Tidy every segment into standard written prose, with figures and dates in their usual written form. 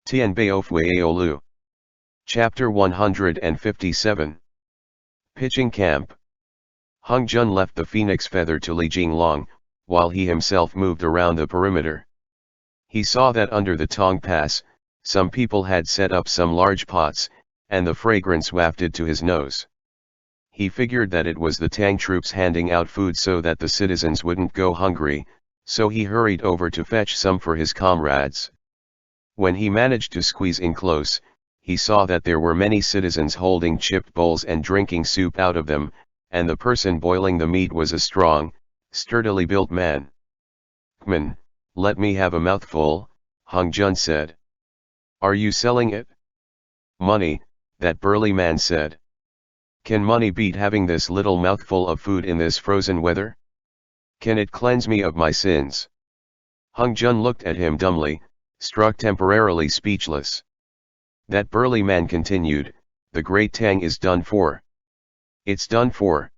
Tianbao Fu Yao Lu. Chapter 157. Pitching Camp. Hung Jun left the phoenix feather to Li Jinglong, while he himself moved around the perimeter. He saw that under the Tong Pass, some people had set up some large pots, and the fragrance wafted to his nose. He figured that it was the Tang troops handing out food so that the citizens wouldn't go hungry, so he hurried over to fetch some for his comrades. When he managed to squeeze in close, he saw that there were many citizens holding chipped bowls and drinking soup out of them, and the person boiling the meat was a strong, sturdily built man. "Kman, let me have a mouthful," Hung Jun said. "Are you selling it?" "Money," that burly man said. "Can money beat having this little mouthful of food in this frozen weather? Can it cleanse me of my sins?" Hung Jun looked at him dumbly, struck temporarily speechless. That burly man continued, "The great Tang is done for. It's done for."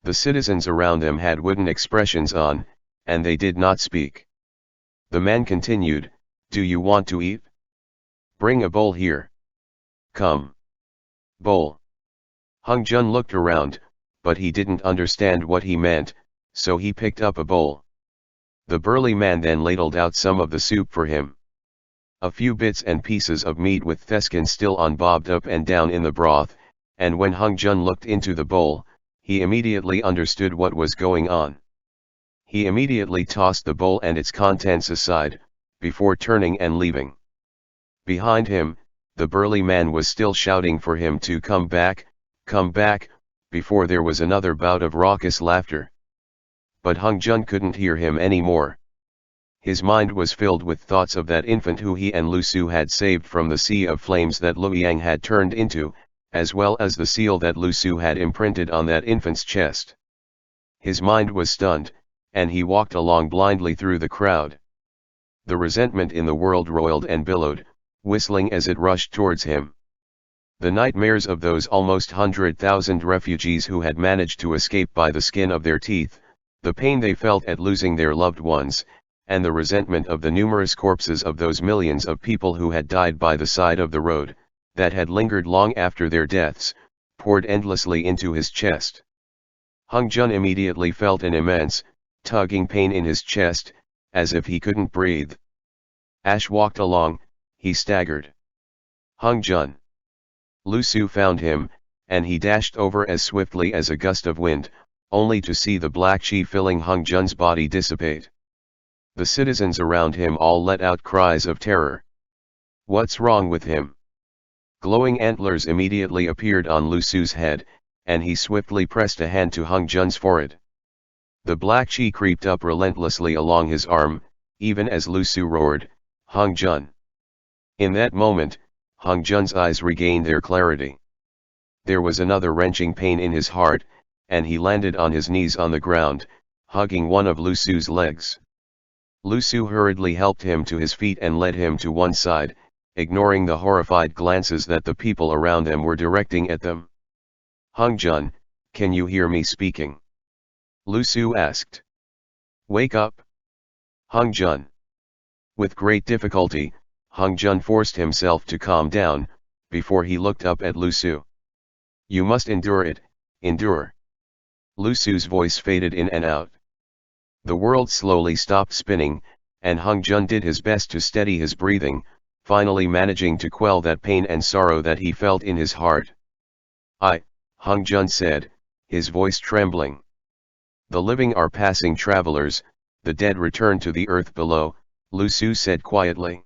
The citizens around them had wooden expressions on, and they did not speak. The man continued, "Do you want to eat? Bring a bowl here. Come. Bowl." Hung Jun looked around, but he didn't understand what he meant, so he picked up a bowl. The burly man then ladled out some of the soup for him. A few bits and pieces of meat with theskin still on bobbed up and down in the broth, and when Hung Jun looked into the bowl, he immediately understood what was going on. He immediately tossed the bowl and its contents aside, before turning and leaving. Behind him, the burly man was still shouting for him to come back, before there was another bout of raucous laughter. But Hung Jun couldn't hear him anymore. His mind was filled with thoughts of that infant who he and Lu Su had saved from the sea of flames that Luoyang had turned into, as well as the seal that Lu Su had imprinted on that infant's chest. His mind was stunned, and he walked along blindly through the crowd. The resentment in the world roiled and billowed, whistling as it rushed towards him. The nightmares of those almost 100,000 refugees who had managed to escape by the skin of their teeth, the pain they felt at losing their loved ones, and the resentment of the numerous corpses of those millions of people who had died by the side of the road, that had lingered long after their deaths, poured endlessly into his chest. Hung Jun immediately felt an immense, tugging pain in his chest, as if he couldn't breathe. Ash walked along, he staggered. "Hung Jun." Lu Su found him, and he dashed over as swiftly as a gust of wind, only to see the black chi filling Hung Jun's body dissipate. The citizens around him all let out cries of terror. "What's wrong with him?" Glowing antlers immediately appeared on Lu Su's head, and he swiftly pressed a hand to Hung Jun's forehead. The black chi creeped up relentlessly along his arm, even as Lu Su roared, "Hung Jun!" In that moment, Hung Jun's eyes regained their clarity. There was another wrenching pain in his heart, and he landed on his knees on the ground, hugging one of Lu Su's legs. Lu Su hurriedly helped him to his feet and led him to one side, ignoring the horrified glances that the people around them were directing at them. "Hung Jun, can you hear me speaking?" Lu Su asked. "Wake up, Hung Jun." With great difficulty, Hung Jun forced himself to calm down, before he looked up at Lu Su. "You must endure it, endure." Lu Su's voice faded in and out. The world slowly stopped spinning, and Hung Jun did his best to steady his breathing, finally managing to quell that pain and sorrow that he felt in his heart. Hung Jun said, his voice trembling. "The living are passing travelers, the dead return to the earth below," Lu Su said quietly.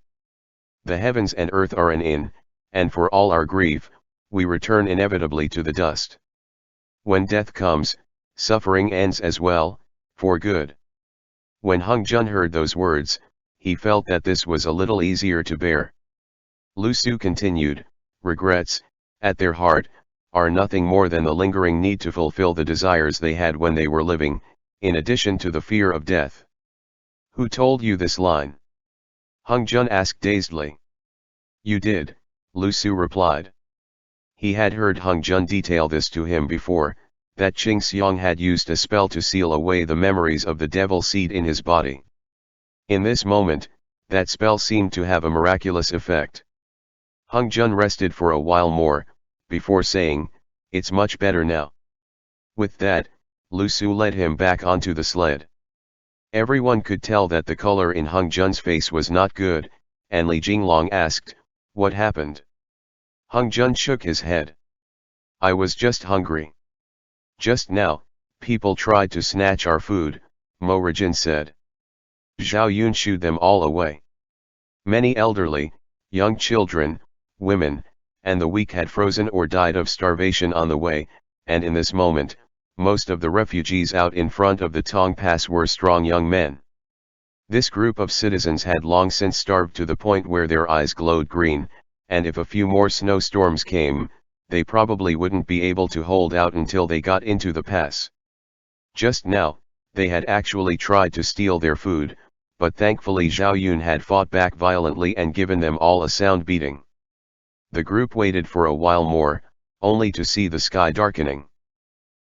"The heavens and earth are an inn, and for all our grief, we return inevitably to the dust. When death comes, suffering ends as well, for good." When Hung Jun heard those words, he felt that this was a little easier to bear. Lu Su continued, "Regrets, at their heart, are nothing more than the lingering need to fulfill the desires they had when they were living, in addition to the fear of death." "Who told you this line?" Hung Jun asked dazedly. "You did," Lu Su replied. He had heard Hung Jun detail this to him before, that Qing Xiang had used a spell to seal away the memories of the devil seed in his body. In this moment, That spell seemed to have a miraculous effect. Hung Jun rested for a while more, before saying, "It's much better now." With that, Lu Su led him back onto the sled. Everyone could tell that the color in Hung Jun's face was not good, and Li Jinglong asked, "What happened?" Hung Jun shook his head. "I was just hungry. Just now, people tried to snatch our food," Mo Rijin said. Zhao Yun shooed them all away. Many elderly, young children, women, and the weak had frozen or died of starvation on the way, and in this moment, most of the refugees out in front of the Tong Pass were strong young men. This group of citizens had long since starved to the point where their eyes glowed green, and if a few more snowstorms came, they probably wouldn't be able to hold out until they got into the pass. Just now, they had actually tried to steal their food, but thankfully Zhao Yun had fought back violently and given them all a sound beating. The group waited for a while more, only to see the sky darkening.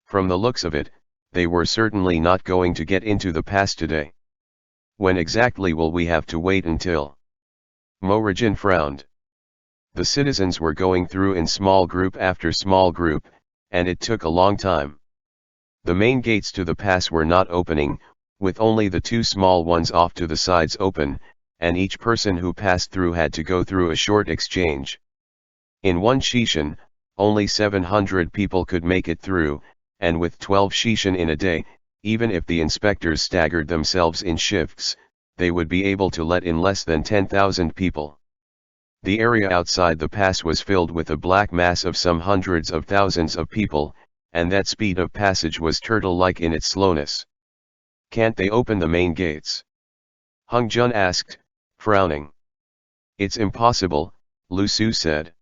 From the looks of it, they were certainly not going to get into the pass today. "When exactly will we have to wait until?" Mo Rijin frowned. The citizens were going through in small group after small group, and it took a long time. The main gates to the pass were not opening, with only the two small ones off to the sides open, and each person who passed through had to go through a short exchange. In one shishan, only 700 people could make it through, and with 12 shishan in a day, even if the inspectors staggered themselves in shifts, they would be able to let in less than 10,000 people. The area outside the pass was filled with a black mass of some hundreds of thousands of people, and that speed of passage was turtle-like in its slowness. "Can't they open the main gates?" Hung Jun asked, frowning. "It's impossible," Lu Su said.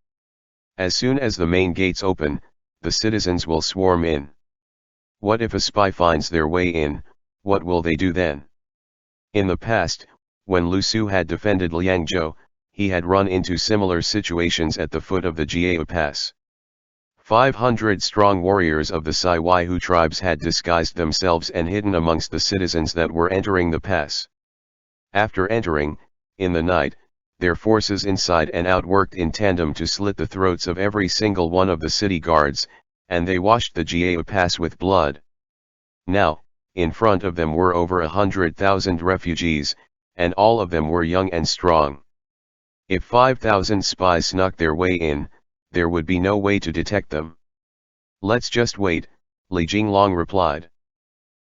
"As soon as the main gates open, the citizens will swarm in. What if a spy finds their way in, what will they do then?" In the past, when Lu Su had defended Liangzhou, he had run into similar situations at the foot of the Jiao Pass. 500 strong warriors of the Saiwaihu tribes had disguised themselves and hidden amongst the citizens that were entering the pass. After entering, in the night, their forces inside and out worked in tandem to slit the throats of every single one of the city guards, and they washed the Jiao Pass with blood. Now, in front of them were over 100,000 refugees, and all of them were young and strong. If 5,000 spies snuck their way in, there would be no way to detect them. "Let's just wait," Li Jinglong replied.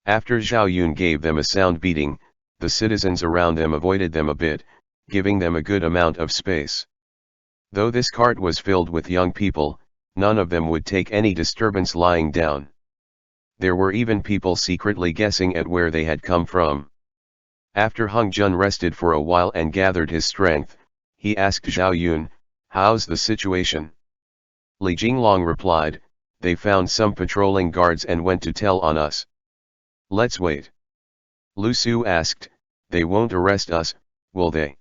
After Zhao Yun gave them a sound beating, the citizens around them avoided them a bit, giving them a good amount of space. Though this cart was filled with young people, none of them would take any disturbance lying down. There were even people secretly guessing at where they had come from. After Hung Jun rested for a while and gathered his strength, he asked Zhao Yun, "How's the situation?" Li Jinglong replied, "They found some patrolling guards and went to tell on us." "Let's wait." Lu Su asked, "They won't arrest us, will they?"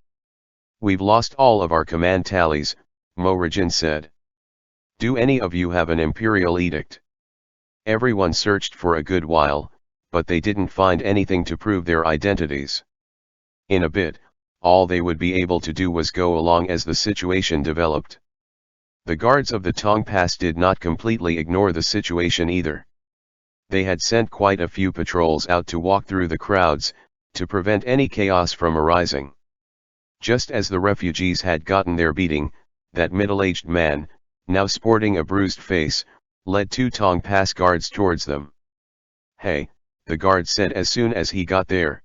"We've lost all of our command tallies," Mo Rijin said. "Do any of you have an imperial edict?" Everyone searched for a good while, but they didn't find anything to prove their identities. In a bit, all they would be able to do was go along as the situation developed. The guards of the Tong Pass did not completely ignore the situation either. They had sent quite a few patrols out to walk through the crowds, to prevent any chaos from arising. Just as the refugees had gotten their beating, that middle-aged man, now sporting a bruised face, led two Tong Pass guards towards them. "Hey," the guard said as soon as he got there.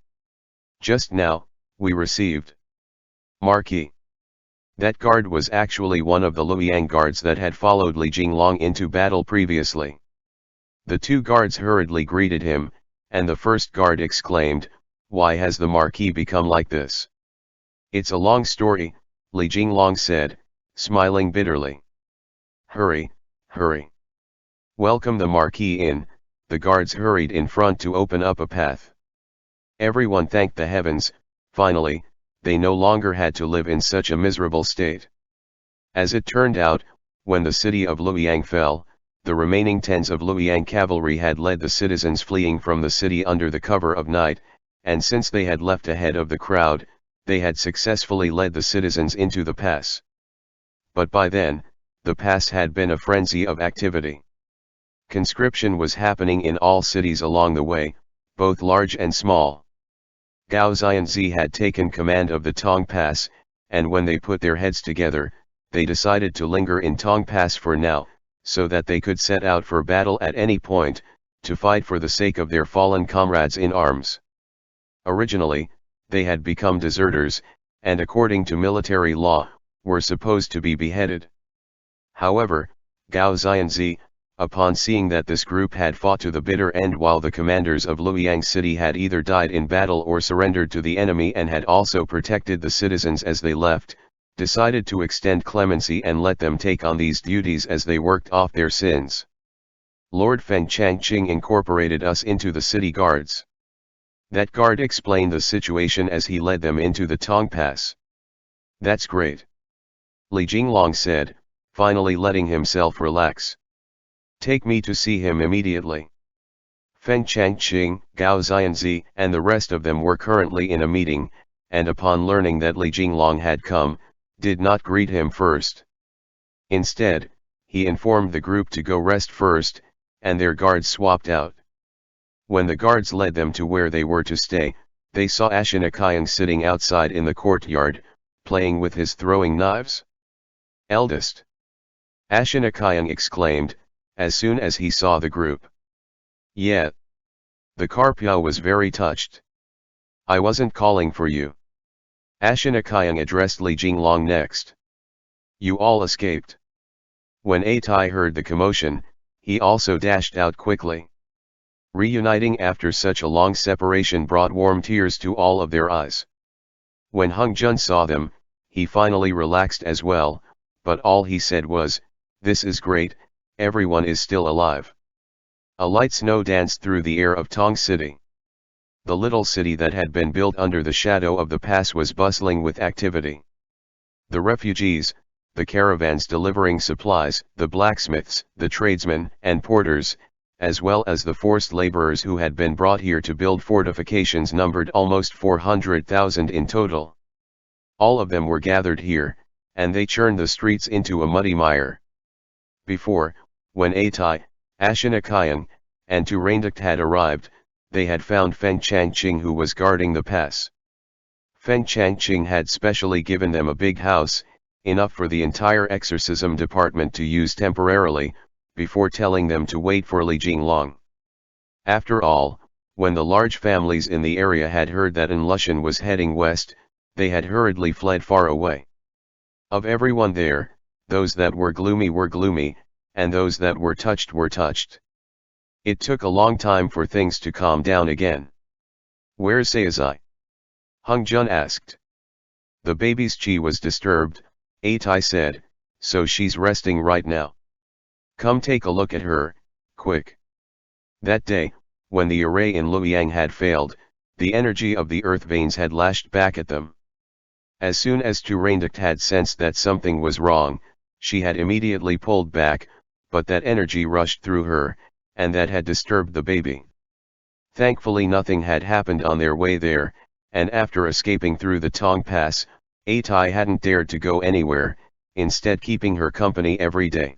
"Just now, we received marquee." That guard was actually one of the Luoyang guards that had followed Li Jinglong into battle previously. The two guards hurriedly greeted him, and the first guard exclaimed, "Why has the marquee become like this?" "It's a long story," Li Jinglong said, smiling bitterly. "Hurry, hurry. Welcome the marquee in." The guards hurried in front to open up a path. Everyone thanked the heavens, finally, they no longer had to live in such a miserable state. As it turned out, when the city of Luoyang fell, the remaining tens of Luoyang cavalry had led the citizens fleeing from the city under the cover of night, and since they had left ahead of the crowd, they had successfully led the citizens into the pass. But by then, the pass had been a frenzy of activity. Conscription was happening in all cities along the way, both large and small. Gao Xianzi had taken command of the Tong Pass, and when they put their heads together, they decided to linger in Tong Pass for now, so that they could set out for battle at any point, to fight for the sake of their fallen comrades in arms. Originally, they had become deserters, and according to military law, were supposed to be beheaded. However, Gao Xianzi, upon seeing that this group had fought to the bitter end while the commanders of Luoyang City had either died in battle or surrendered to the enemy and had also protected the citizens as they left, decided to extend clemency and let them take on these duties as they worked off their sins. Lord Feng Changqing incorporated us into the city guards. That guard explained the situation as he led them into the Tong Pass. That's great. Li Jinglong said, finally letting himself relax. Take me to see him immediately. Feng Changqing, Gao Xianzi, and the rest of them were currently in a meeting, and upon learning that Li Jinglong had come, did not greet him first. Instead, he informed the group to go rest first, and their guards swapped out. When the guards led them to where they were to stay, they saw Ashinakayang sitting outside in the courtyard, playing with his throwing knives. Eldest! Ashinakayang exclaimed, as soon as he saw the group. Yeah. The Carpio was very touched. I wasn't calling for you. Ashinakayang addressed Li Jinglong next. You all escaped. When Atai heard the commotion, he also dashed out quickly. Reuniting after such a long separation brought warm tears to all of their eyes. When Hung Jun saw them, he finally relaxed as well, but all he said was, "This is great, everyone is still alive." A light snow danced through the air of Tong City. The little city that had been built under the shadow of the pass was bustling with activity. The refugees, the caravans delivering supplies, the blacksmiths, the tradesmen and porters, as well as the forced laborers who had been brought here to build fortifications numbered almost 400,000 in total. All of them were gathered here, and they churned the streets into a muddy mire. Before, when Atai, Ashinakayang, and Turandukt had arrived, they had found Feng Changqing who was guarding the pass. Feng Changqing had specially given them a big house, enough for the entire exorcism department to use temporarily, before telling them to wait for Li Jinglong. After all, when the large families in the area had heard that An Lushan was heading west, they had hurriedly fled far away. Of everyone there, those that were gloomy, and those that were touched were touched. It took a long time for things to calm down again. Where's Sayazai? Hung Jun asked. The baby's chi was disturbed, Atai said, so she's resting right now. Come take a look at her, quick. That day, when the array in Luoyang had failed, the energy of the earth veins had lashed back at them. As soon as Turandukt had sensed that something was wrong, she had immediately pulled back, but that energy rushed through her, and that had disturbed the baby. Thankfully nothing had happened on their way there, and after escaping through the Tong Pass, Atai hadn't dared to go anywhere, instead keeping her company every day.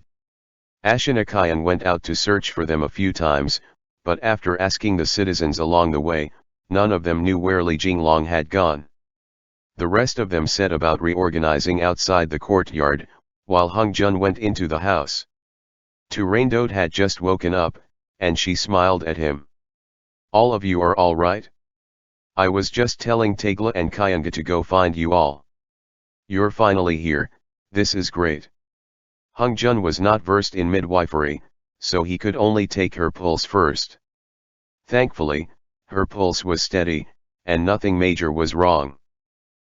Ashinakayang went out to search for them a few times, but after asking the citizens along the way, none of them knew where Li Jinglong had gone. The rest of them set about reorganizing outside the courtyard, while Hung Jun went into the house. Turandukt had just woken up, and she smiled at him. All of you are all right? I was just telling Tegla and Kayanga to go find you all. You're finally here, this is great. Hung Jun was not versed in midwifery, so he could only take her pulse first. Thankfully, her pulse was steady, and nothing major was wrong.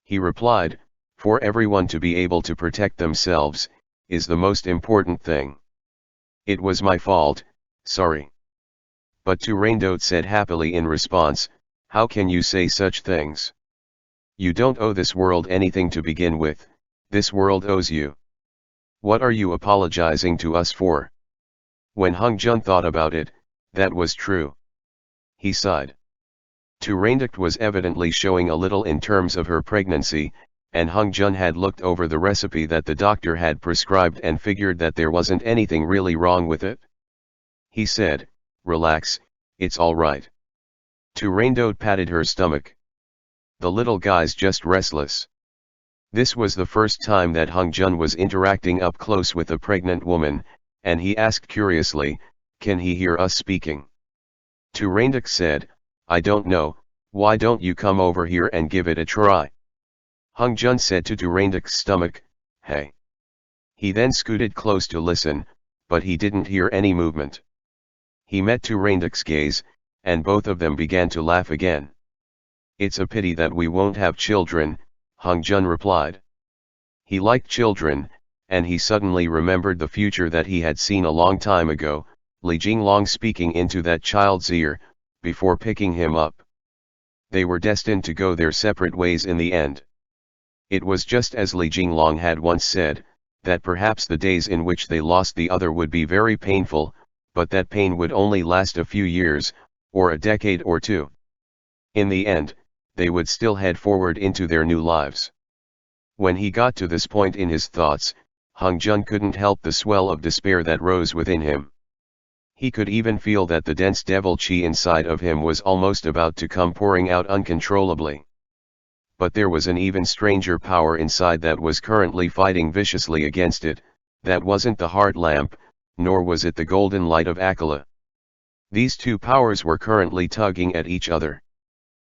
He replied, for everyone to be able to protect themselves, is the most important thing. It was my fault, sorry. But Turandukt said happily in response, how can you say such things? You don't owe this world anything to begin with, this world owes you. What are you apologizing to us for? When Hung Jun thought about it, that was true. He sighed. Tu Reinduct was evidently showing a little in terms of her pregnancy, and Hung Jun had looked over the recipe that the doctor had prescribed and figured that there wasn't anything really wrong with it. He said, "Relax, it's all right." Tu Reinduct patted her stomach. "The little guy's just restless." This was the first time that Hung Jun was interacting up close with a pregnant woman, and he asked curiously, "Can he hear us speaking?" Tu Reinduct said, "I don't know, why don't you come over here and give it a try?" Hung Jun said to Tu Reinduct's stomach, "Hey." He then scooted close to listen, but he didn't hear any movement. He met Tu Reinduct's gaze, and both of them began to laugh again. "It's a pity that we won't have children," Hung Jun replied. He liked children, and he suddenly remembered the future that he had seen a long time ago, Li Jinglong speaking into that child's ear, before picking him up. They were destined to go their separate ways in the end. It was just as Li Jinglong had once said, that perhaps the days in which they lost the other would be very painful, but that pain would only last a few years, or a decade or two. In the end, they would still head forward into their new lives. When he got to this point in his thoughts, Hung Jun couldn't help the swell of despair that rose within him. He could even feel that the dense devil chi inside of him was almost about to come pouring out uncontrollably. But there was an even stranger power inside that was currently fighting viciously against it. That wasn't the heart lamp, nor was it the golden light of Akala. These two powers were currently tugging at each other.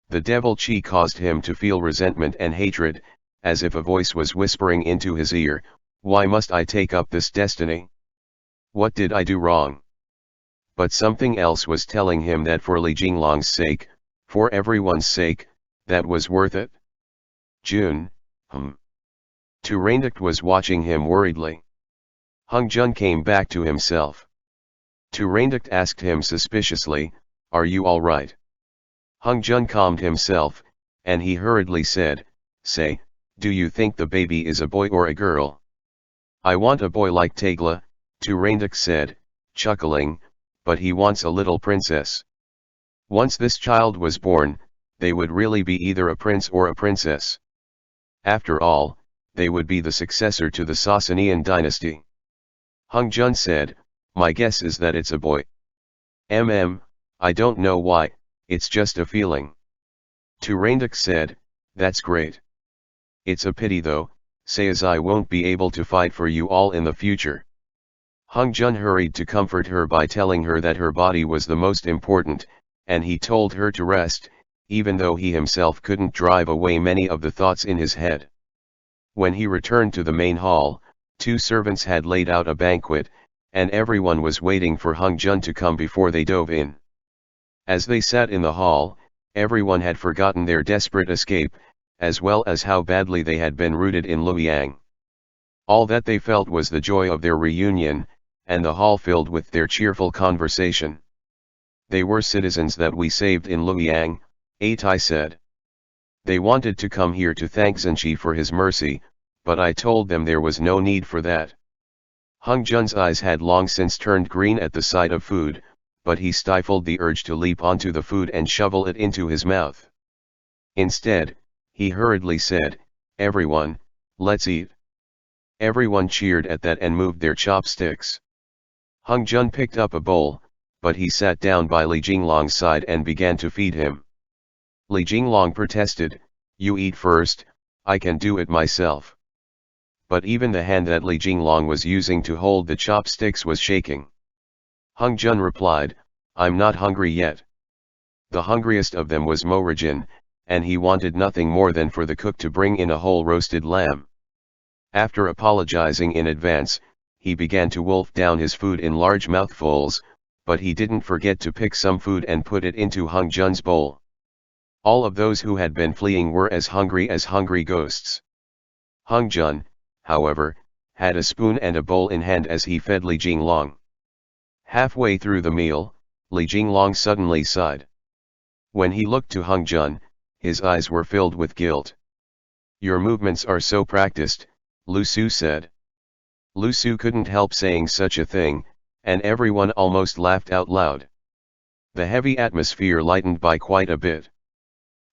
The devil chi caused him to feel resentment and hatred, as if a voice was whispering into his ear, "Why must I take up this destiny? What did I do wrong?" But something else was telling him that for Li Jinglong's sake, for everyone's sake, that was worth it. "June, Tu Reinduct was watching him worriedly. Hung Jun came back to himself. Tu Reinduct asked him suspiciously, "Are you all right?" Hung Jun calmed himself, and he hurriedly said, "Say, do you think the baby is a boy or a girl?" "I want a boy like Tagla," Tu Reinduct said, chuckling, "but he wants a little princess." Once this child was born, they would really be either a prince or a princess. After all, they would be the successor to the Sasanian dynasty. Hung Jun said, "My guess is that it's a boy. I don't know why, it's just a feeling." Tu Reinduct said, "That's great. It's a pity though, say as I won't be able to fight for you all in the future." Hung Jun hurried to comfort her by telling her that her body was the most important, and he told her to rest, even though he himself couldn't drive away many of the thoughts in his head. When he returned to the main hall, two servants had laid out a banquet, and everyone was waiting for Hung Jun to come before they dove in. As they sat in the hall, everyone had forgotten their desperate escape, as well as how badly they had been rooted in Luoyang. All that they felt was the joy of their reunion, and the hall filled with their cheerful conversation. "They were citizens that we saved in Luoyang," Tai said. "They wanted to come here to thank Zhenqi for his mercy, but I told them there was no need for that." Hung Jun's eyes had long since turned green at the sight of food, but he stifled the urge to leap onto the food and shovel it into his mouth. Instead, he hurriedly said, "Everyone, let's eat." Everyone cheered at that and moved their chopsticks. Hung Jun picked up a bowl, but he sat down by Li Jinglong's side and began to feed him. Li Jinglong protested, "You eat first, I can do it myself." But even the hand that Li Jinglong was using to hold the chopsticks was shaking. Hung Jun replied, "I'm not hungry yet." The hungriest of them was Mo Rajin, and he wanted nothing more than for the cook to bring in a whole roasted lamb. After apologizing in advance, he began to wolf down his food in large mouthfuls, but he didn't forget to pick some food and put it into Hung Jun's bowl. All of those who had been fleeing were as hungry ghosts. Hung Jun, however, had a spoon and a bowl in hand as he fed Li Jinglong. Halfway through the meal, Li Jinglong suddenly sighed. When he looked to Hung Jun, his eyes were filled with guilt. "Your movements are so practiced," Lu Su said. Lu Su couldn't help saying such a thing, and everyone almost laughed out loud. The heavy atmosphere lightened by quite a bit.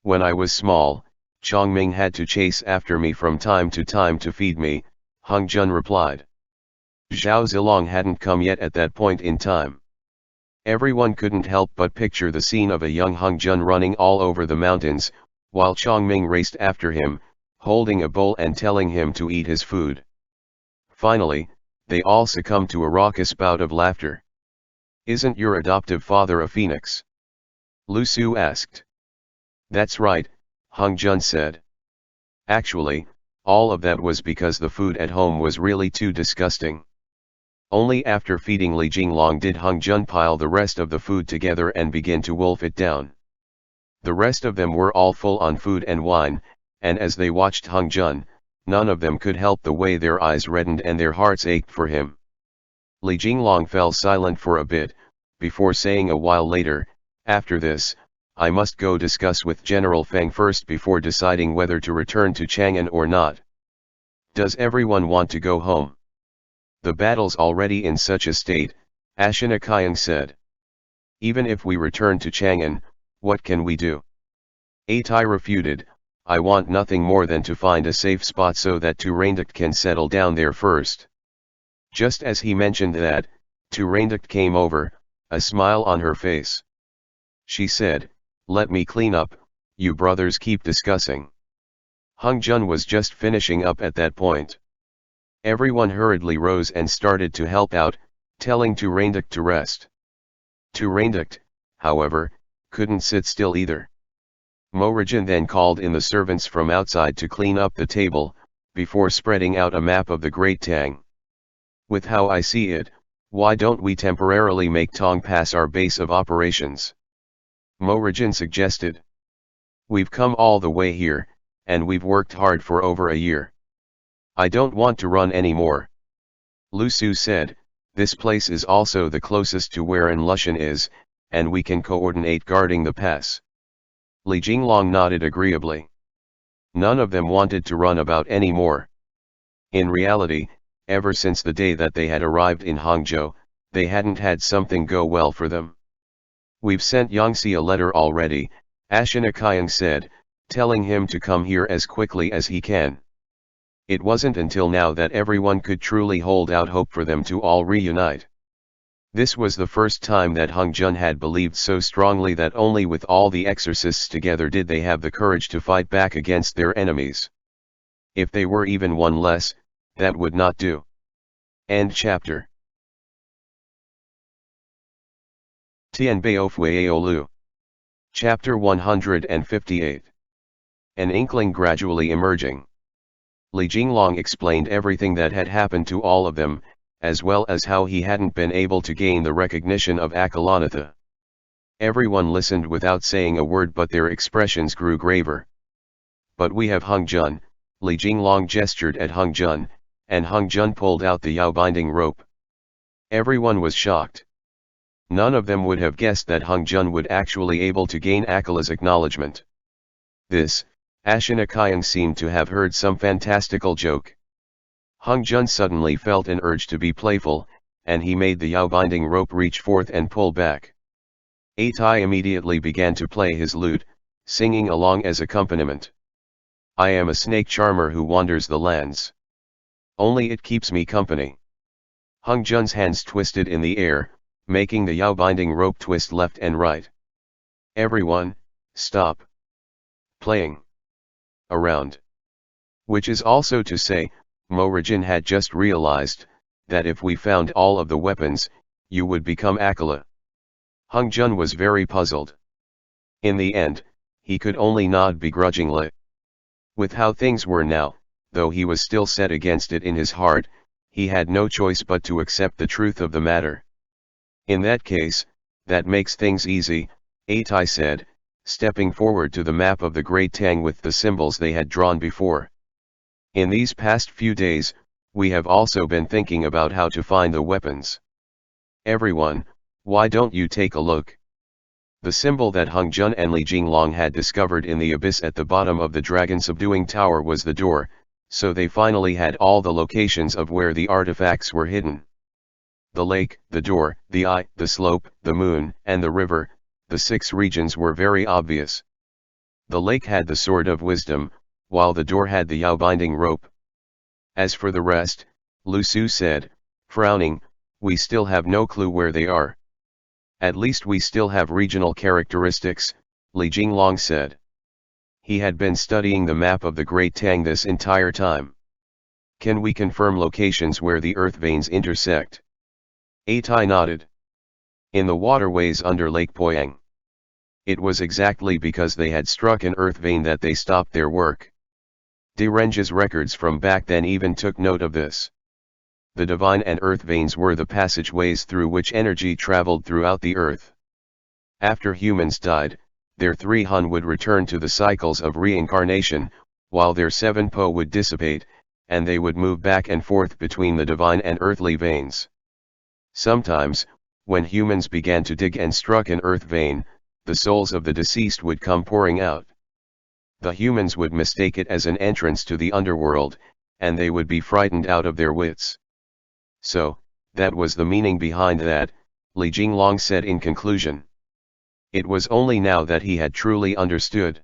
When I was small, Chongming had to chase after me from time to feed me, Hung Jun replied. Zhao Zilong hadn't come yet at that point in time. Everyone couldn't help but picture the scene of a young Hung Jun running all over the mountains, while Chongming raced after him, holding a bowl and telling him to eat his food. Finally, they all succumbed to a raucous bout of laughter. "Isn't your adoptive father a phoenix?" Lu Su asked. "That's right," Hung Jun said. "Actually, all of that was because the food at home was really too disgusting." Only after feeding Li Jinglong did Hung Jun pile the rest of the food together and begin to wolf it down. The rest of them were all full on food and wine, and as they watched Hung Jun, none of them could help the way their eyes reddened and their hearts ached for him. Li Jinglong fell silent for a bit, before saying a while later, "After this, I must go discuss with General Feng first before deciding whether to return to Chang'an or not. Does everyone want to go home?" "The battle's already in such a state," Ashina Kyung said. "Even if we return to Chang'an, what can we do?" Atai refuted, "I want nothing more than to find a safe spot so that Turandict can settle down there first." Just as he mentioned that, Turandict came over, a smile on her face. She said, "Let me clean up, you brothers keep discussing." Hung Jun was just finishing up at that point. Everyone hurriedly rose and started to help out, telling Turandict to rest. Turandict, however, couldn't sit still either. Morajin then called in the servants from outside to clean up the table, before spreading out a map of the Great Tang. "With how I see it, why don't we temporarily make Tong Pass our base of operations?" Morajin suggested. "We've come all the way here, and we've worked hard for over a year. I don't want to run anymore." Lu Su said, "This place is also the closest to where An Lushan is, and we can coordinate guarding the pass." Li Jinglong nodded agreeably. None of them wanted to run about anymore. In reality, ever since the day that they had arrived in Hangzhou, they hadn't had something go well for them. "We've sent Yangtze a letter already," Ashina Kyung said, telling him to come here as quickly as he can. It wasn't until now that everyone could truly hold out hope for them to all reunite. This was the first time that Hung Jun had believed so strongly that only with all the exorcists together did they have the courage to fight back against their enemies. If they were even one less, that would not do. End chapter. Tianbao Fu Yao Lu. Chapter 158. An inkling gradually emerging. Li Jinglong explained everything that had happened to all of them, as well as how he hadn't been able to gain the recognition of Akalanatha. Everyone listened without saying a word, but their expressions grew graver. "But we have Hung Jun," Li Jinglong gestured at Hung Jun, and Hung Jun pulled out the Yao binding rope. Everyone was shocked. None of them would have guessed that Hung Jun would actually able to gain Akala's acknowledgement. This, Ashina Kyung seemed to have heard some fantastical joke. Hung Jun suddenly felt an urge to be playful, and he made the Yao binding rope reach forth and pull back. Atai immediately began to play his lute, singing along as accompaniment. "I am a snake charmer who wanders the lands. Only it keeps me company." Hung Jun's hands twisted in the air, making the Yao binding rope twist left and right. "Everyone, stop playing around." Which is also to say, Morajin had just realized, that if we found all of the weapons, you would become Akala. Hung Jun was very puzzled. In the end, he could only nod begrudgingly. With how things were now, though he was still set against it in his heart, he had no choice but to accept the truth of the matter. "In that case, that makes things easy," Atai said, stepping forward to the map of the Great Tang with the symbols they had drawn before. "In these past few days, we have also been thinking about how to find the weapons. Everyone, why don't you take a look?" The symbol that Hung Jun and Li Jinglong had discovered in the abyss at the bottom of the dragon subduing tower was the door, so they finally had all the locations of where the artifacts were hidden. The lake, the door, the eye, the slope, the moon, and the river, the 6 regions were very obvious. The lake had the sword of wisdom, while the door had the Yao binding rope. As for the rest, Lu Su said, frowning, we still have no clue where they are. At least we still have regional characteristics, Li Jinglong said. He had been studying the map of the Great Tang this entire time. Can we confirm locations where the earth veins intersect? A Tai nodded. In the waterways under Lake Poyang. It was exactly because they had struck an earth vein that they stopped their work. De Renge's records from back then even took note of this. The divine and earth veins were the passageways through which energy traveled throughout the earth. After humans died, their 3 hun would return to the cycles of reincarnation, while their 7 po would dissipate, and they would move back and forth between the divine and earthly veins. Sometimes, when humans began to dig and struck an earth vein, the souls of the deceased would come pouring out. The humans would mistake it as an entrance to the underworld, and they would be frightened out of their wits. So, that was the meaning behind that, Li Jinglong said in conclusion. It was only now that he had truly understood.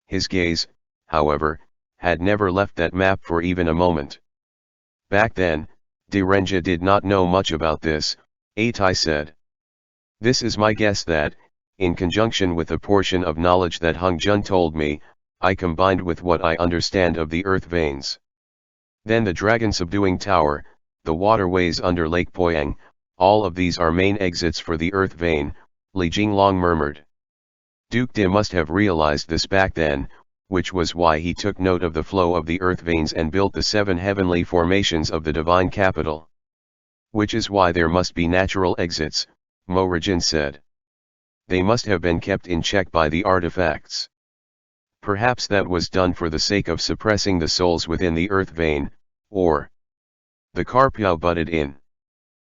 His gaze, however, had never left that map for even a moment. Back then, De Renge did not know much about this, A Tai said. This is my guess that, in conjunction with a portion of knowledge that Hung Jun told me, I combined with what I understand of the earth veins. Then the dragon subduing tower, the waterways under Lake Poyang, all of these are main exits for the earth vein, Li Jinglong murmured. Duke De must have realized this back then, which was why he took note of the flow of the earth veins and built the 7 heavenly formations of the divine capital. Which is why there must be natural exits, Mo Rejin said. They must have been kept in check by the artifacts. Perhaps that was done for the sake of suppressing the souls within the earth vein, or... The Karpyao butted in.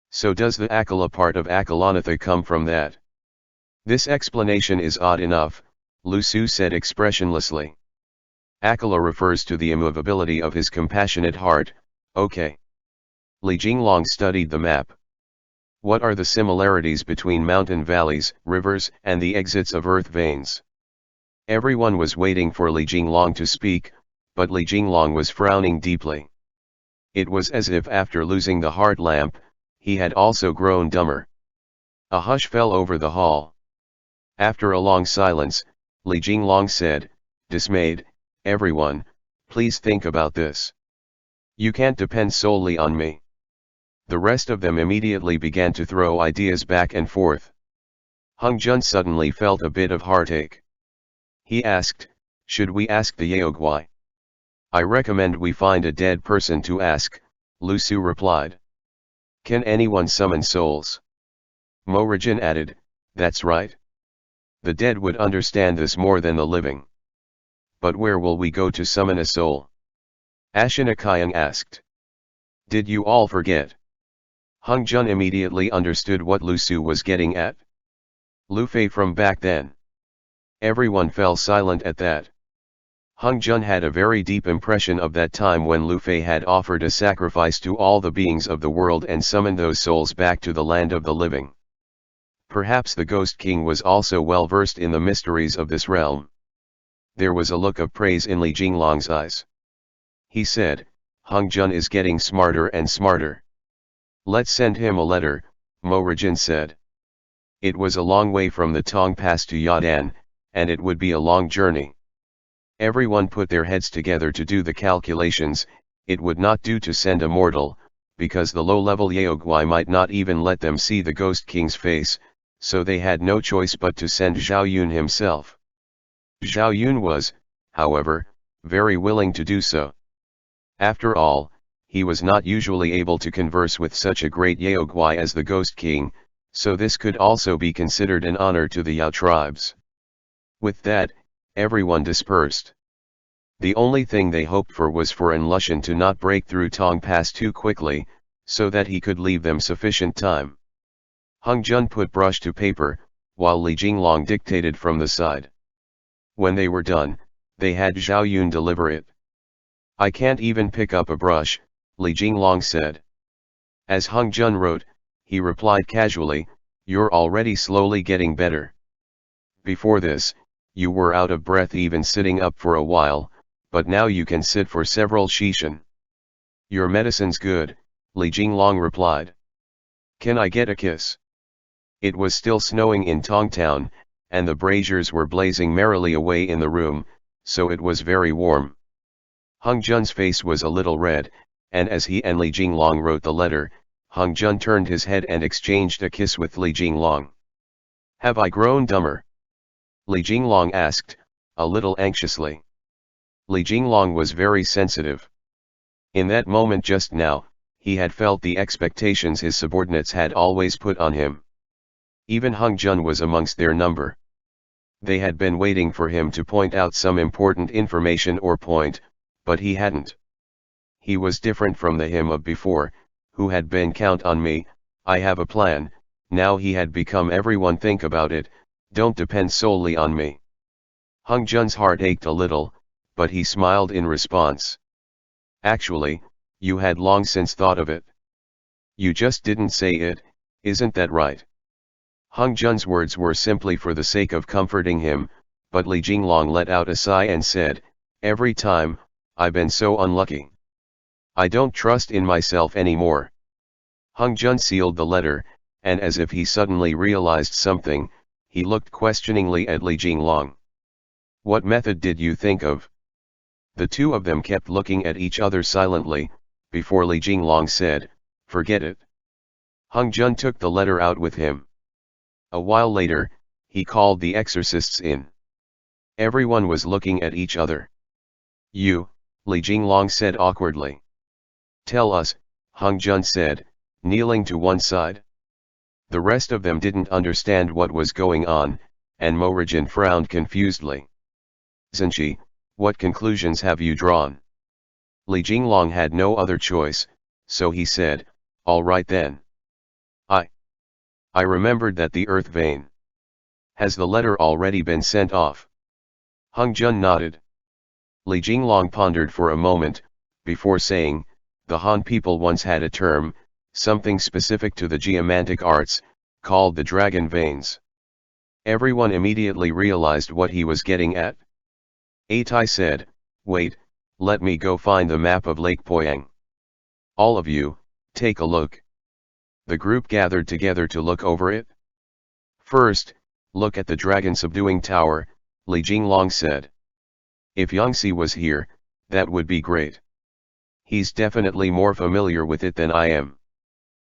So does the Akala part of Akalanatha come from that? This explanation is odd enough, Lu Su said expressionlessly. Akala refers to the immovability of his compassionate heart, okay. Li Jinglong studied the map. What are the similarities between mountain valleys, rivers, and the exits of earth veins? Everyone was waiting for Li Jinglong to speak, but Li Jinglong was frowning deeply. It was as if after losing the heart lamp, he had also grown dumber. A hush fell over the hall. After a long silence, Li Jinglong said, dismayed, everyone, please think about this. You can't depend solely on me. The rest of them immediately began to throw ideas back and forth. Hung Jun suddenly felt a bit of heartache. He asked, should we ask the Yaogwai? I recommend we find a dead person to ask, Lu Su replied. Can anyone summon souls? Mo Rejin added, that's right. The dead would understand this more than the living. But where will we go to summon a soul? Ashinakayang asked. Did you all forget? Hung Jun immediately understood what Lu Su was getting at. Lu Fei from back then. Everyone fell silent at that. Hung Jun had a very deep impression of that time when Lu Fei had offered a sacrifice to all the beings of the world and summoned those souls back to the land of the living. Perhaps the Ghost King was also well versed in the mysteries of this realm. There was a look of praise in Li Jinglong's eyes. He said, Hung Jun is getting smarter and smarter. Let's send him a letter, Mo Rejin said. It was a long way from the Tong Pass to Yadan, and it would be a long journey. Everyone put their heads together to do the calculations. It would not do to send a mortal, because the low-level Yaogwai might not even let them see the Ghost King's face, so they had no choice but to send Zhao Yun himself. Zhao Yun was, however, very willing to do so. After all, he was not usually able to converse with such a great Yaogwai as the Ghost King, so this could also be considered an honor to the Yao tribes. With that, everyone dispersed. The only thing they hoped for was for An Lushan to not break through Tong Pass too quickly, so that he could leave them sufficient time. Hung Jun put brush to paper, while Li Jinglong dictated from the side. When they were done, they had Zhao Yun deliver it. I can't even pick up a brush, Li Jinglong said. As Hung Jun wrote, he replied casually, you're already slowly getting better. Before this, you were out of breath even sitting up for a while, but now you can sit for several shishan. Your medicine's good, Li Jinglong replied. Can I get a kiss? It was still snowing in Tongtown, and the braziers were blazing merrily away in the room, so it was very warm. Hung Jun's face was a little red, and as he and Li Jinglong wrote the letter, Hung Jun turned his head and exchanged a kiss with Li Jinglong. Have I grown dumber? Li Jinglong asked, a little anxiously. Li Jinglong was very sensitive. In that moment just now, he had felt the expectations his subordinates had always put on him. Even Hung Jun was amongst their number. They had been waiting for him to point out some important information or point, but he hadn't. He was different from the him of before, who had been count on me, I have a plan. Now he had become everyone think about it, don't depend solely on me. Hung Jun's heart ached a little, but he smiled in response. Actually, you had long since thought of it. You just didn't say it, isn't that right? Hung Jun's words were simply for the sake of comforting him, but Li Jinglong let out a sigh and said, every time, I've been so unlucky. I don't trust in myself anymore. Hung Jun sealed the letter, and as if he suddenly realized something, he looked questioningly at Li Jinglong. What method did you think of? The two of them kept looking at each other silently, before Li Jinglong said, forget it. Hung Jun took the letter out with him. A while later, he called the exorcists in. Everyone was looking at each other. You, Li Jinglong said awkwardly. Tell us, Hung Jun said, kneeling to one side. The rest of them didn't understand what was going on, and Morigin frowned confusedly. Zenchi, what conclusions have you drawn? Li Jinglong had no other choice, so he said, all right then. I remembered that the earth vein. Has the letter already been sent off? Hung Jun nodded. Li Jinglong pondered for a moment, before saying, the Han people once had a term, something specific to the geomantic arts, called the dragon veins. Everyone immediately realized what he was getting at. Atai said, wait, let me go find the map of Lake Poyang. All of you, take a look. The group gathered together to look over it. First, look at the dragon subduing tower, Li Jinglong said. If Yangtze was here, that would be great. He's definitely more familiar with it than I am.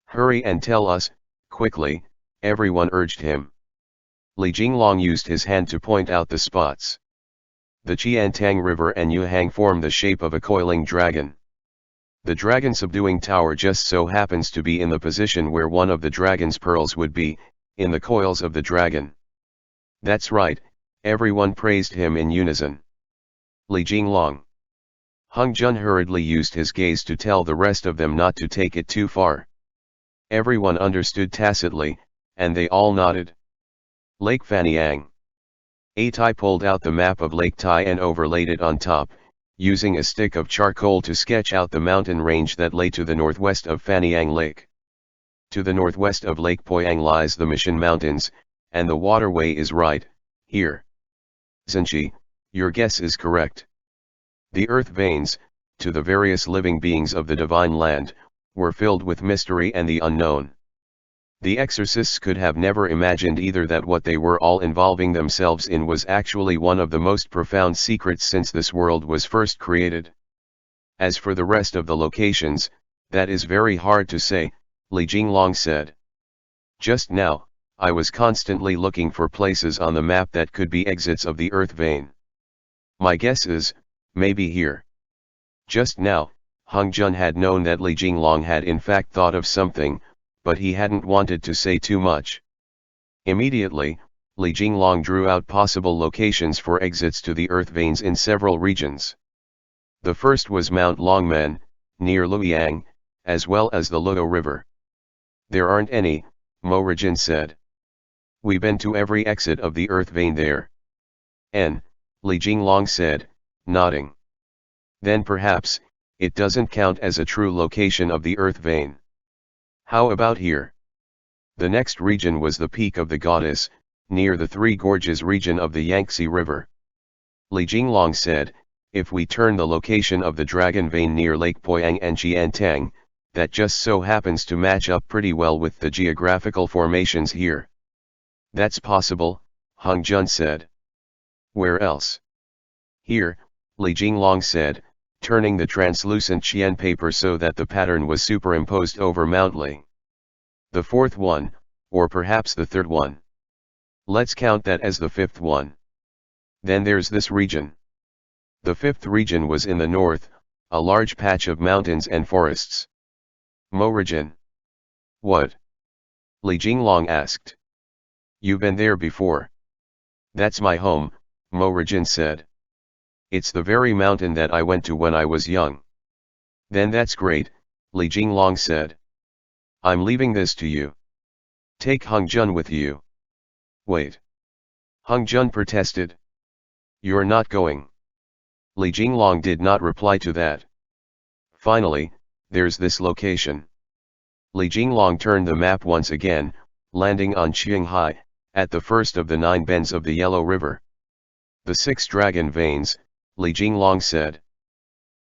Hurry and tell us, quickly, everyone urged him. Li Jinglong used his hand to point out the spots. The Qiantang River and Yuhang form the shape of a coiling dragon. The dragon subduing tower just so happens to be in the position where one of the dragon's pearls would be, in the coils of the dragon. That's right, everyone praised him in unison. Li Jinglong. Hung Jun hurriedly used his gaze to tell the rest of them not to take it too far. Everyone understood tacitly, and they all nodded. Lake Fanyang. Atai pulled out the map of Lake Tai and overlaid it on top, using a stick of charcoal to sketch out the mountain range that lay to the northwest of Fanyang Lake. To the northwest of Lake Poyang lies the Mission Mountains, and the waterway is right here. Zenchi, your guess is correct. The earth veins, to the various living beings of the divine land, were filled with mystery and the unknown. The exorcists could have never imagined either that what they were all involving themselves in was actually one of the most profound secrets since this world was first created. As for the rest of the locations, that is very hard to say, Li Jinglong said. Just now, I was constantly looking for places on the map that could be exits of the earth vein. My guess is, maybe here. Just now, Hung Jun had known that Li Jinglong had in fact thought of something, but he hadn't wanted to say too much. Immediately, Li Jinglong drew out possible locations for exits to the earth veins in several regions. The first was Mount Longmen, near Luoyang, as well as the Luo River. There aren't any, Morigin said. We've been to every exit of the earth vein there. Li Jinglong said, nodding. Then perhaps, it doesn't count as a true location of the earth vein. How about here? The next region was the peak of the goddess, near the Three Gorges region of the Yangtze River. Li Jinglong said, if we turn the location of the dragon vein near Lake Poyang and Qiantang, that just so happens to match up pretty well with the geographical formations here. That's possible, Hung Jun said. Where else? Here, Li Jinglong said, turning the translucent qian paper so that the pattern was superimposed over Mount Li. The fourth one, or perhaps the third one. Let's count that as the fifth one. Then there's this region. The fifth region was in the north, a large patch of mountains and forests. Mo region. What? Li Jinglong asked. You've been there before. That's my home, Mo region said. It's the very mountain that I went to when I was young. Then that's great, Li Jinglong said. I'm leaving this to you. Take Hung Jun with you. Wait. Hung Jun protested. You're not going. Li Jinglong did not reply to that. Finally, there's this location. Li Jinglong turned the map once again, landing on Qinghai, at the first of the 9 bends of the Yellow River. The 6 dragon veins, Li Jinglong said.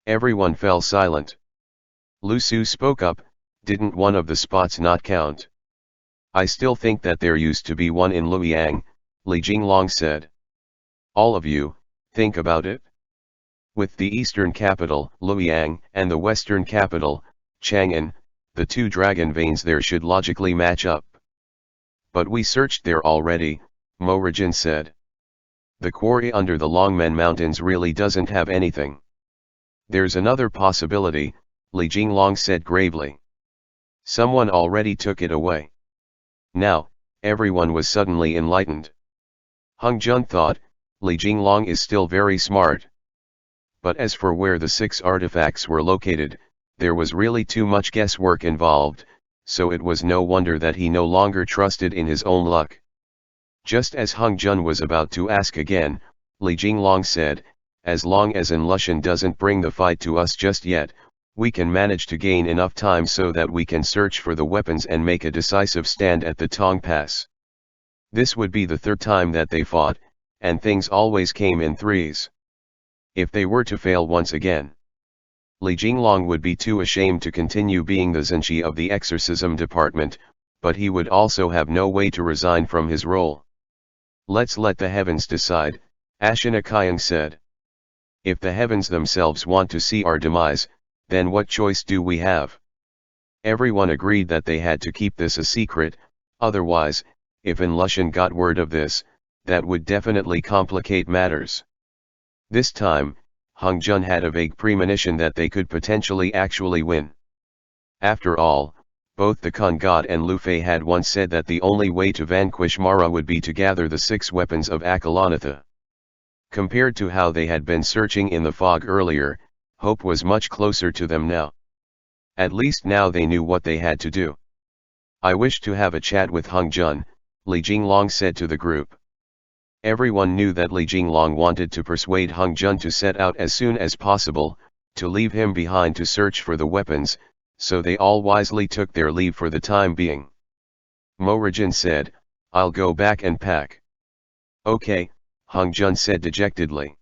Everyone fell silent. Lu Su spoke up, didn't one of the spots not count? I still think that there used to be one in Luoyang, Li Jinglong said. All of you, think about it. With the eastern capital, Luoyang, and the western capital, Chang'an, the 2 dragon veins there should logically match up. But we searched there already, Mo Rijin said. The quarry under the Longmen Mountains really doesn't have anything. There's another possibility, Li Jinglong said gravely. Someone already took it away. Now, everyone was suddenly enlightened. Hung Jun thought, Li Jinglong is still very smart. But as for where the 6 artifacts were located, there was really too much guesswork involved, so it was no wonder that he no longer trusted in his own luck. Just as Hung Jun was about to ask again, Li Jinglong said, as long as An Lushan doesn't bring the fight to us just yet, we can manage to gain enough time so that we can search for the weapons and make a decisive stand at the Tong Pass. This would be the 3rd time that they fought, and things always came in threes. If they were to fail once again, Li Jinglong would be too ashamed to continue being the Zenshi of the exorcism department, but he would also have no way to resign from his role. Let's let the heavens decide, Ashina Kyung said. If the heavens themselves want to see our demise, then what choice do we have? Everyone agreed that they had to keep this a secret, otherwise, if An Lushan got word of this, that would definitely complicate matters. This time, Hung Jun had a vague premonition that they could potentially actually win. After all, both the Kun God and Lu Fei had once said that the only way to vanquish Mara would be to gather the 6 weapons of Akalanatha. Compared to how they had been searching in the fog earlier, hope was much closer to them now. At least now they knew what they had to do. I wish to have a chat with Hung Jun, Li Jinglong said to the group. Everyone knew that Li Jinglong wanted to persuade Hung Jun to set out as soon as possible, to leave him behind to search for the weapons, so they all wisely took their leave for the time being. Mo Rijin said, I'll go back and pack. Okay, Hung Jun said dejectedly.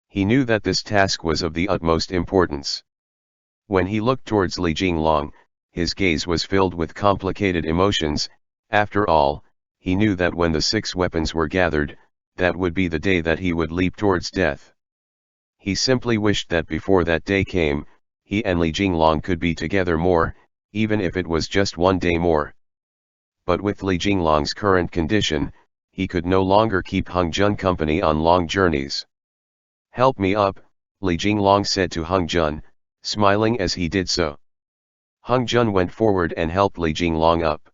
He knew that this task was of the utmost importance. When he looked towards Li Jinglong, his gaze was filled with complicated emotions. After all, he knew that when the 6 weapons were gathered, that would be the day that he would leap towards death. He simply wished that before that day came, he and Li Jinglong could be together more, even if it was just one day more. But with Li Jinglong's current condition, he could no longer keep Hung Jun company on long journeys. Help me up, Li Jinglong said to Hung Jun, smiling as he did so. Hung Jun went forward and helped Li Jinglong up.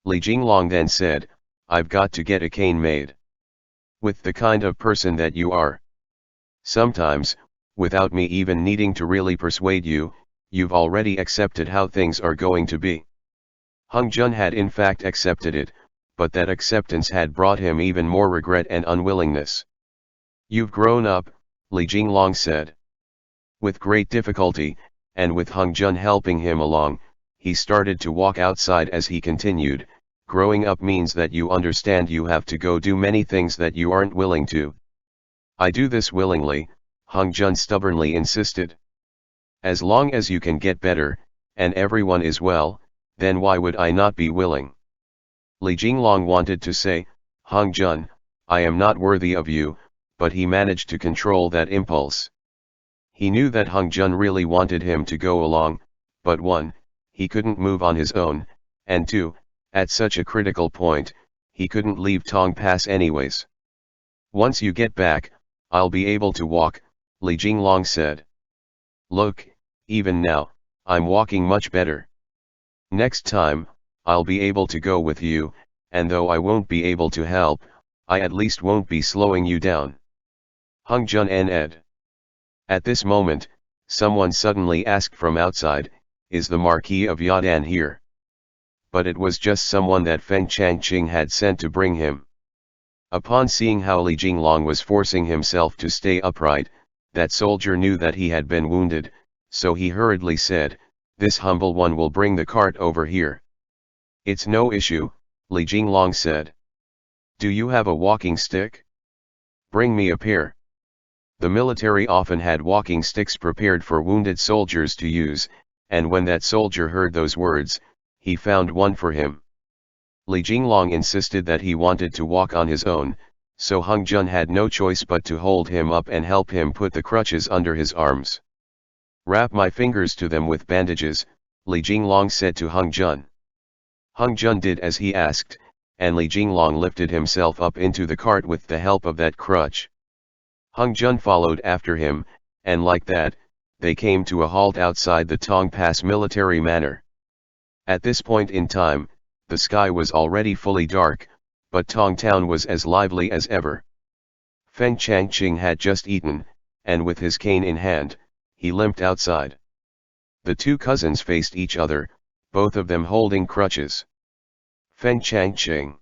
Li Jinglong then said, I've got to get a cane made. With the kind of person that you are. Sometimes, without me even needing to really persuade you, you've already accepted how things are going to be. Hung Jun had in fact accepted it, but that acceptance had brought him even more regret and unwillingness. You've grown up, Li Jinglong said. With great difficulty, and with Hung Jun helping him along, he started to walk outside as he continued, Growing up means that you understand you have to go do many things that you aren't willing to. I do this willingly, Hung Jun stubbornly insisted. As long as you can get better, and everyone is well, then why would I not be willing? Li Jinglong wanted to say, Hung Jun, I am not worthy of you, but he managed to control that impulse. He knew that Hung Jun really wanted him to go along, but 1, he couldn't move on his own, and 2, at such a critical point, he couldn't leave Tong Pass anyways. Once you get back, I'll be able to walk, Li Jinglong said. Look, even now, I'm walking much better. Next time, I'll be able to go with you, and though I won't be able to help, I at least won't be slowing you down. Hung Jun ed. At this moment, someone suddenly asked from outside, is the Marquis of Yadan here? But it was just someone that Feng Changqing had sent to bring him. Upon seeing how Li Jinglong was forcing himself to stay upright, that soldier knew that he had been wounded, so he hurriedly said, this humble one will bring the cart over here. It's no issue, Li Jinglong said. Do you have a walking stick? Bring me a pair. The military often had walking sticks prepared for wounded soldiers to use, and when that soldier heard those words, he found one for him. Li Jinglong insisted that he wanted to walk on his own, so Hung Jun had no choice but to hold him up and help him put the crutches under his arms. Wrap my fingers to them with bandages, Li Jinglong said to Hung Jun. Hung Jun did as he asked, and Li Jinglong lifted himself up into the cart with the help of that crutch. Hung Jun followed after him, and like that, they came to a halt outside the Tong Pass military manor. At this point in time, the sky was already fully dark, but Tong Town was as lively as ever. Feng Changqing had just eaten, and with his cane in hand, he limped outside. The two cousins faced each other, both of them holding crutches. Feng Changqing.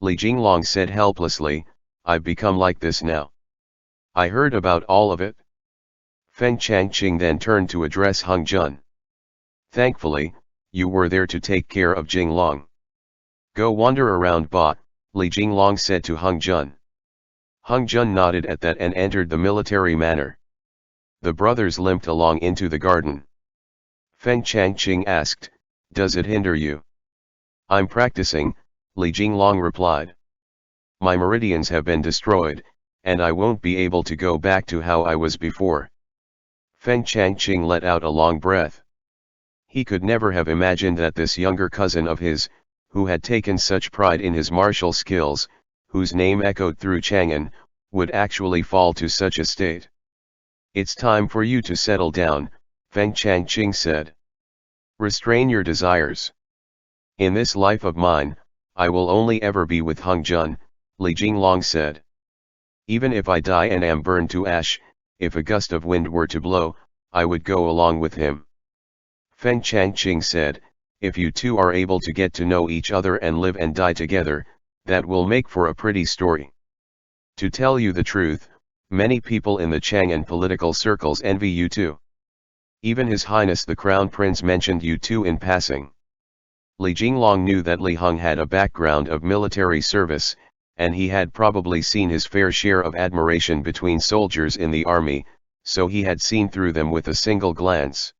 Li Jinglong said helplessly, I've become like this now. I heard about all of it. Feng Changqing then turned to address Hung Jun. Thankfully, you were there to take care of Jinglong. Go wander around Ba, Li Jinglong said to Hung Jun. Hung Jun nodded at that and entered the military manor. The brothers limped along into the garden. Feng Changqing asked, does it hinder you? I'm practicing, Li Jinglong replied. My meridians have been destroyed, and I won't be able to go back to how I was before. Feng Changqing let out a long breath. He could never have imagined that this younger cousin of his, who had taken such pride in his martial skills, whose name echoed through Chang'an, would actually fall to such a state. It's time for you to settle down, Feng Changqing said. Restrain your desires. In this life of mine, I will only ever be with Hung Jun, Li Jinglong said. Even if I die and am burned to ash, if a gust of wind were to blow, I would go along with him. Feng Changqing said, if you two are able to get to know each other and live and die together, that will make for a pretty story. To tell you the truth, many people in the Chang'an political circles envy you too. Even His Highness the Crown Prince mentioned you two in passing. Li Jinglong knew that Li Hung had a background of military service, and he had probably seen his fair share of admiration between soldiers in the army, so he had seen through them with a single glance.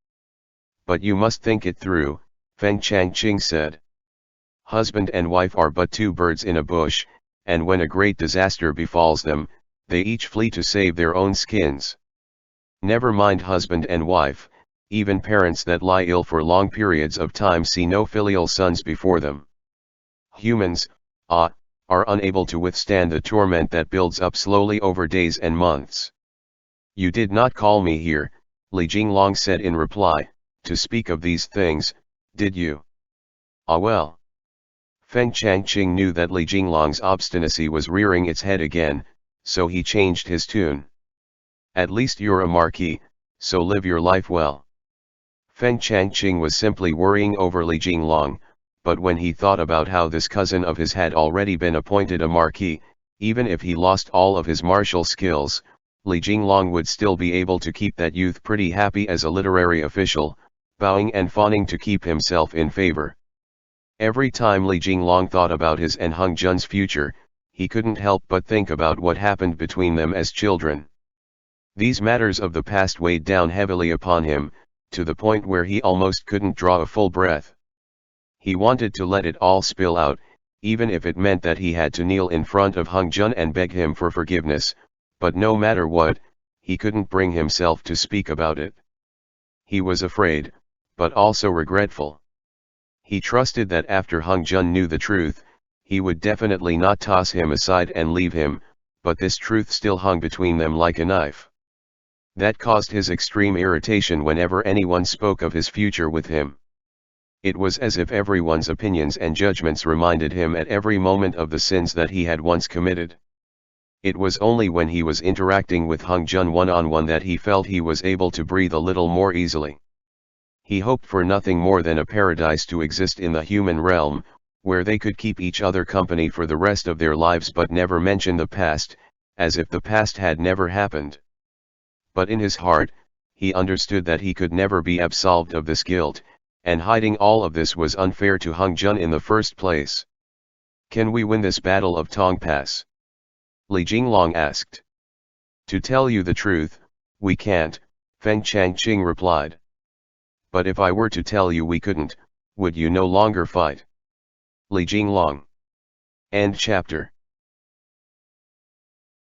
But you must think it through, Feng Changqing said. Husband and wife are but two birds in a bush, and when a great disaster befalls them, they each flee to save their own skins. Never mind husband and wife, even parents that lie ill for long periods of time see no filial sons before them. Humans, are unable to withstand the torment that builds up slowly over days and months. You did not call me here, Li Jinglong said in reply, to speak of these things, did you? Ah well. Feng Changqing knew that Li Jinglong's obstinacy was rearing its head again, so he changed his tune. At least you're a marquis, so live your life well. Feng Changqing was simply worrying over Li Jinglong, but when he thought about how this cousin of his had already been appointed a marquis, even if he lost all of his martial skills, Li Jinglong would still be able to keep that youth pretty happy as a literary official, bowing and fawning to keep himself in favor. Every time Li Jinglong thought about his and Hung Jun's future, he couldn't help but think about what happened between them as children. These matters of the past weighed down heavily upon him, to the point where he almost couldn't draw a full breath. He wanted to let it all spill out, even if it meant that he had to kneel in front of Hung Jun and beg him for forgiveness, but no matter what, he couldn't bring himself to speak about it. He was afraid, but also regretful. He trusted that after Hung Jun knew the truth, he would definitely not toss him aside and leave him, but this truth still hung between them like a knife. That caused his extreme irritation whenever anyone spoke of his future with him. It was as if everyone's opinions and judgments reminded him at every moment of the sins that he had once committed. It was only when he was interacting with Hung Jun one-on-one that he felt he was able to breathe a little more easily. He hoped for nothing more than a paradise to exist in the human realm, where they could keep each other company for the rest of their lives but never mention the past, as if the past had never happened. But in his heart, he understood that he could never be absolved of this guilt, and hiding all of this was unfair to Hung Jun in the first place. "Can we win this battle of Tong Pass?" Li Jinglong asked. "To tell you the truth, we can't," Feng Changqing replied. "But if I were to tell you we couldn't, would you no longer fight?" Li Jinglong. End chapter.